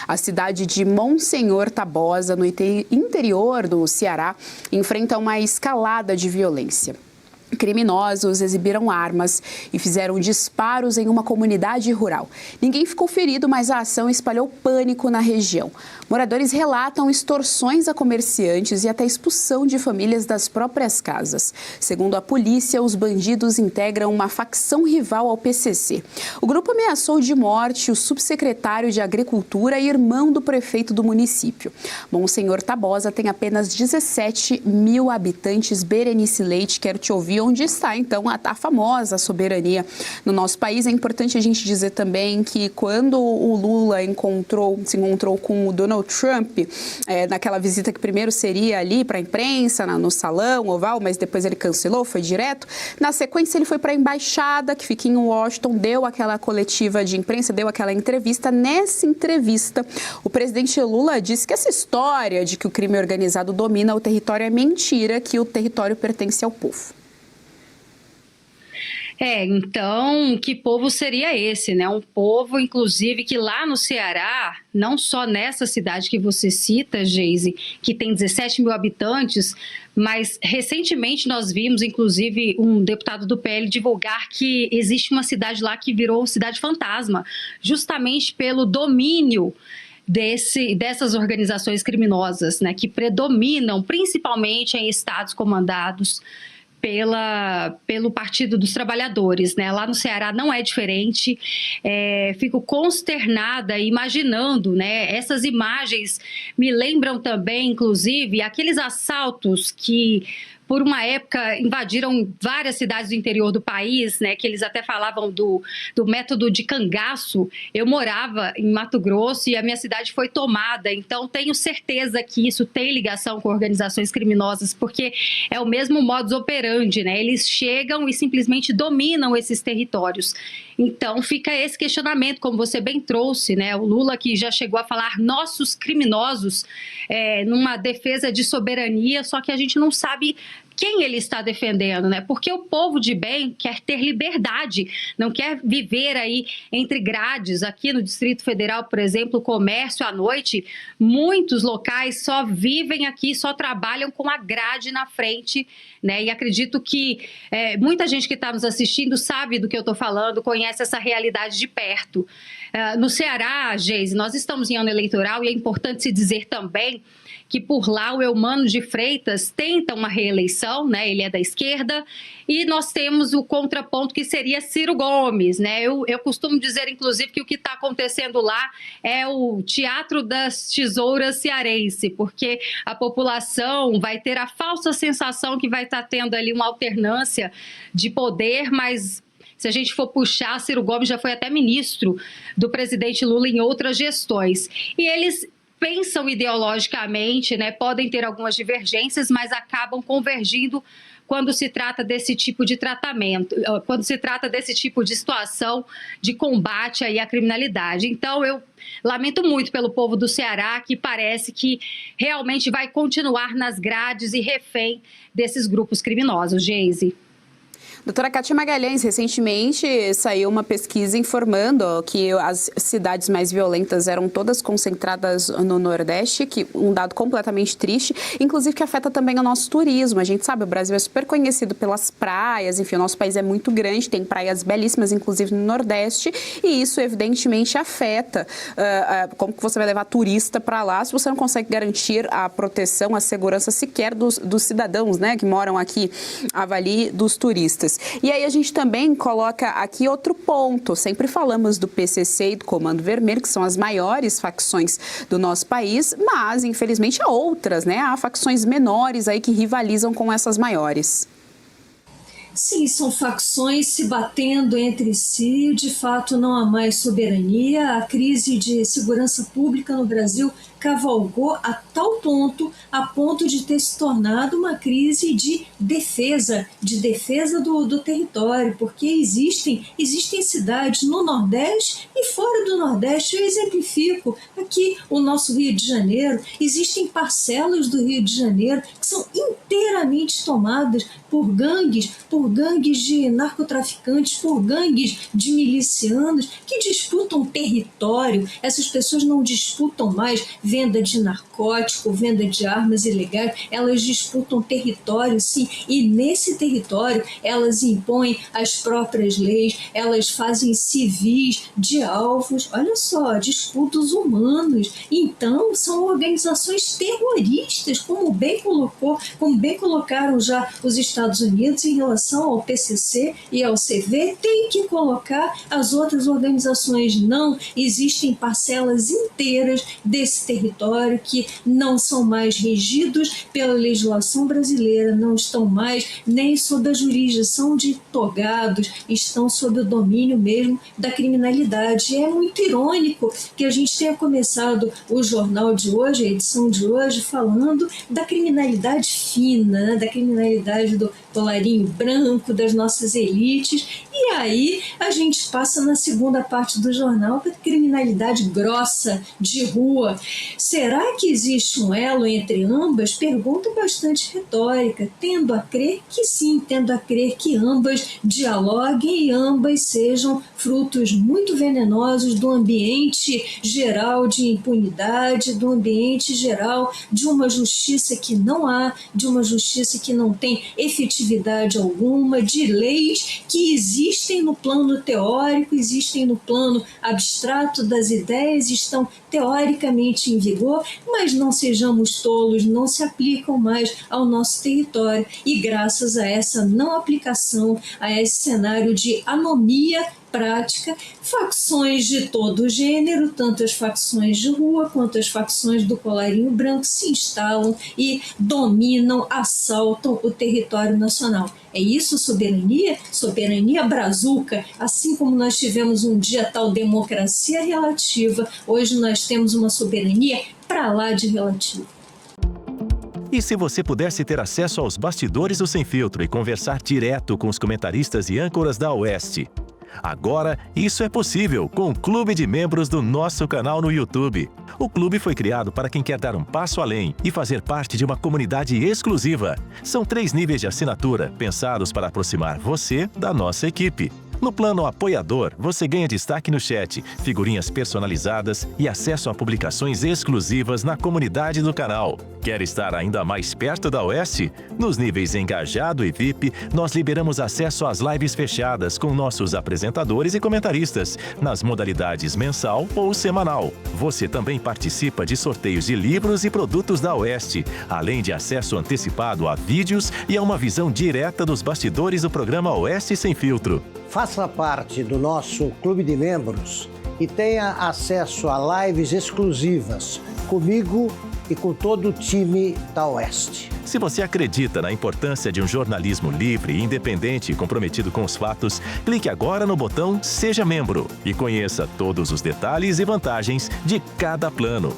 A cidade de Monsenhor Tabosa, no interior do Ceará, enfrenta uma escalada de violência. Criminosos exibiram armas e fizeram disparos em uma comunidade rural. Ninguém ficou ferido, mas a ação espalhou pânico na região. Moradores relatam extorsões a comerciantes e até expulsão de famílias das próprias casas. Segundo a polícia, os bandidos integram uma facção rival ao PCC. O grupo ameaçou de morte o subsecretário de Agricultura e irmão do prefeito do município. Monsenhor Tabosa tem apenas 17 mil habitantes. Berenice Leite, quero te ouvir. Onde está, então, a famosa soberania no nosso país. É importante a gente dizer também que quando o Lula se encontrou com o Donald Trump, naquela visita que primeiro seria ali para a imprensa, no Salão Oval, mas depois ele cancelou, foi direto. Na sequência, ele foi para a embaixada, que fica em Washington, deu aquela coletiva de imprensa, deu aquela entrevista. Nessa entrevista, o presidente Lula disse que essa história de que o crime organizado domina o território é mentira, que o território pertence ao povo. Então, que povo seria esse, né? Um povo, inclusive, que lá no Ceará, não só nessa cidade que você cita, Geise, que tem 17 mil habitantes, mas recentemente nós vimos, inclusive, um deputado do PL divulgar que existe uma cidade lá que virou cidade fantasma, justamente pelo domínio dessas organizações criminosas, né? Que predominam principalmente em estados comandados pelo Partido dos Trabalhadores, né? Lá no Ceará não é diferente. Fico consternada imaginando, né? Essas imagens me lembram também, inclusive, aqueles assaltos que por uma época invadiram várias cidades do interior do país, né, que eles até falavam do método de cangaço. Eu morava em Mato Grosso e a minha cidade foi tomada, então tenho certeza que isso tem ligação com organizações criminosas, porque é o mesmo modus operandi, né? Eles chegam e simplesmente dominam esses territórios. Então fica esse questionamento, como você bem trouxe, né? O Lula, que já chegou a falar nossos criminosos, numa defesa de soberania, só que a gente não sabe quem ele está defendendo, né? Porque o povo de bem quer ter liberdade, não quer viver aí entre grades. Aqui no Distrito Federal, por exemplo, o comércio à noite, muitos locais só vivem aqui, só trabalham com a grade na frente, né? E acredito que muita gente que está nos assistindo sabe do que eu estou falando, conhece essa realidade de perto. No Ceará, Geise, nós estamos em ano eleitoral e é importante se dizer também que por lá o Eumano de Freitas tenta uma reeleição, né? Ele é da esquerda, e nós temos o contraponto que seria Ciro Gomes, né? Eu costumo dizer, inclusive, que o que está acontecendo lá é o teatro das tesouras cearense, porque a população vai ter a falsa sensação que vai estar tendo ali uma alternância de poder, mas se a gente for puxar, Ciro Gomes já foi até ministro do presidente Lula em outras gestões. E eles pensam ideologicamente, né, podem ter algumas divergências, mas acabam convergindo quando se trata desse tipo de tratamento, quando se trata desse tipo de situação de combate aí à criminalidade. Então, eu lamento muito pelo povo do Ceará, que parece que realmente vai continuar nas grades e refém desses grupos criminosos, Geise. Doutora Kátia Magalhães, recentemente saiu uma pesquisa informando que as cidades mais violentas eram todas concentradas no Nordeste, que um dado completamente triste, inclusive que afeta também o nosso turismo. A gente sabe, o Brasil é super conhecido pelas praias, enfim, o nosso país é muito grande, tem praias belíssimas, inclusive no Nordeste, e isso evidentemente afeta como que você vai levar turista para lá se você não consegue garantir a proteção, a segurança sequer dos cidadãos, né, que moram aqui, avali dos turistas. E aí a gente também coloca aqui outro ponto, sempre falamos do PCC e do Comando Vermelho, que são as maiores facções do nosso país, mas infelizmente há outras, né? Há facções menores aí que rivalizam com essas maiores. Sim, são facções se batendo entre si, de fato não há mais soberania, a crise de segurança pública no Brasil cavalgou a tal ponto, a ponto de ter se tornado uma crise de defesa do território, porque existem cidades no Nordeste e fora do Nordeste. Eu exemplifico aqui o nosso Rio de Janeiro, existem parcelas do Rio de Janeiro que são inteiramente tomadas por gangues, por por gangues de narcotraficantes, por gangues de milicianos que disputam território. Essas pessoas não disputam mais venda de narcótico, venda de armas ilegais, elas disputam território, sim, e nesse território elas impõem as próprias leis, elas fazem civis de alvos, olha só, de escudos humanos. Então, são organizações terroristas, como bem colocaram já os Estados Unidos em relação ao PCC e ao CV, tem que colocar as outras organizações. Não, existem parcelas inteiras desse território que não são mais regidos pela legislação brasileira, não estão mais nem sob a jurisdição de togados, estão sob o domínio mesmo da criminalidade. E é muito irônico que a gente tenha começado o jornal de hoje, a edição de hoje, falando da criminalidade fina, né? Da criminalidade do colarinho branco, das nossas elites, e aí a gente passa na segunda parte do jornal para criminalidade grossa, de rua. Será que existe um elo entre ambas? Pergunta bastante retórica, tendo a crer que sim, tendo a crer que ambas dialoguem e ambas sejam frutos muito venenosos do ambiente geral de impunidade, do ambiente geral de uma justiça que não há, de uma justiça que não tem efetividade alguma, de leis que existem no plano teórico, existem no plano abstrato das ideias, estão teoricamente em vigor, mas não sejamos tolos, não se aplicam mais ao nosso território. E graças a essa não aplicação, a esse cenário de anomia prática, facções de todo gênero, tanto as facções de rua quanto as facções do colarinho branco, se instalam e dominam, assaltam o território nacional. É isso soberania? Soberania brazuca. Assim como nós tivemos um dia tal democracia relativa, hoje nós temos uma soberania para lá de relativa. E se você pudesse ter acesso aos bastidores do Sem Filtro e conversar direto com os comentaristas e âncoras da Oeste? Agora, isso é possível com o Clube de Membros do nosso canal no YouTube. O clube foi criado para quem quer dar um passo além e fazer parte de uma comunidade exclusiva. São 3 níveis de assinatura, pensados para aproximar você da nossa equipe. No plano apoiador, você ganha destaque no chat, figurinhas personalizadas e acesso a publicações exclusivas na comunidade do canal. Quer estar ainda mais perto da Oeste? Nos níveis Engajado e VIP, nós liberamos acesso às lives fechadas com nossos apresentadores e comentaristas, nas modalidades mensal ou semanal. Você também participa de sorteios de livros e produtos da Oeste, além de acesso antecipado a vídeos e a uma visão direta dos bastidores do programa Oeste Sem Filtro. Faça parte do nosso clube de membros e tenha acesso a lives exclusivas comigo e com todo o time da Oeste. Se você acredita na importância de um jornalismo livre, independente e comprometido com os fatos, clique agora no botão Seja Membro e conheça todos os detalhes e vantagens de cada plano.